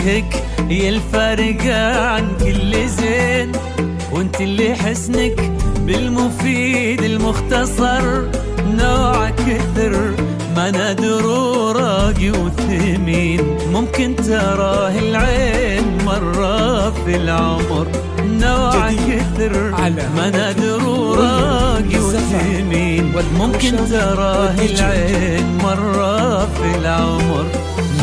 يشبهك يا الفارقة عن كل زين، وانت اللي حسنك بالمفيد المختصر. نوع كثر ما نادر وراقي وثمين، ممكن تراه العين مرة في العمر. نوع كثر ما نادر وراقي وثمين، ممكن تراه العين مرة في العمر.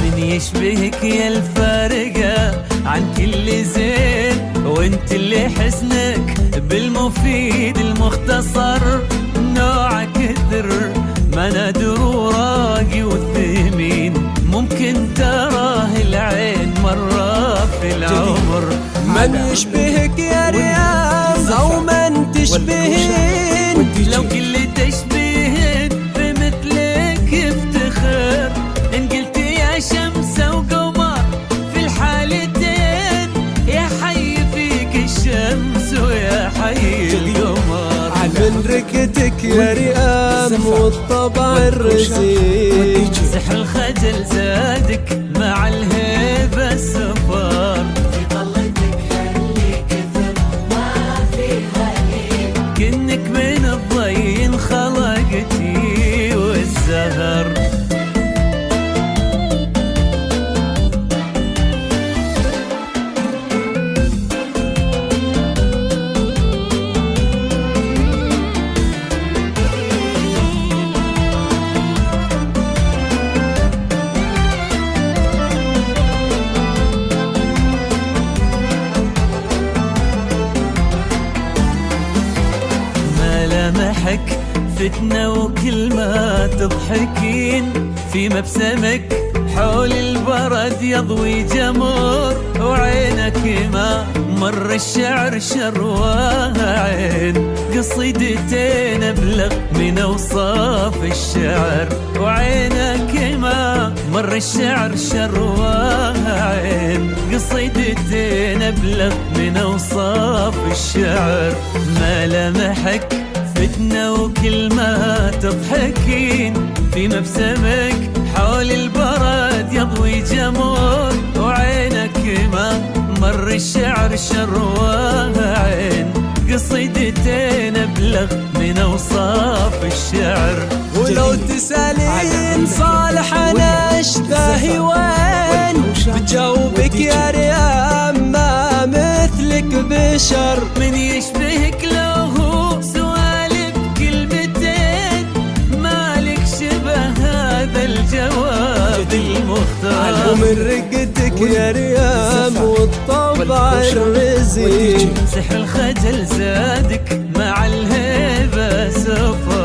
من يشبهك يا الفارقة عن كل زين، وانت اللي حسنك بالمفيد المختصر. نوع كثر ما نادر وراقي والثمين، ممكن تراه العين مرة في العمر. من يشبهك يا رياض أو من تشبهين، لو كل تشبيه بمثلك يفتخر. إن قلت يا شمس وقمر في الحالتين، يا حي فيك الشمس ويا حي القمر. من ركتك يا ريام والطبع الرزين، سحر الخجل زادك مع الهيبة السفر. في طلتك حلي كثر ما فيها هيب، كنك من الضين خلقتي والزهر. ملامحك فتنة وكل ما تضحكين، في مبسمك حول البرد يضوي جمر. وعينك ما مر الشعر شرواها عين، قصيدتين أبلغ من أوصاف الشعر. وعينك ما مر الشعر شرواها عين، قصيدتين أبلغ من أوصاف الشعر. ملامحك فتنة وكل ما تضحكين، في مبسمك حول البرد يضوي جمر. وعينك ما مر الشعر شرواها عين، قصيدتين أبلغ من أوصاف الشعر. ولو تسألين صالح أنا أشبهي وين، بجاوبك يا ريام ما مثلك بشر. من يشبهك لو هو سوالف كلمتين، مالك شبه هذا الجواب المختار. ومن رقتك يا ريام والطبع الرزين، سحر الخجل زادك مع الهيبة سفر.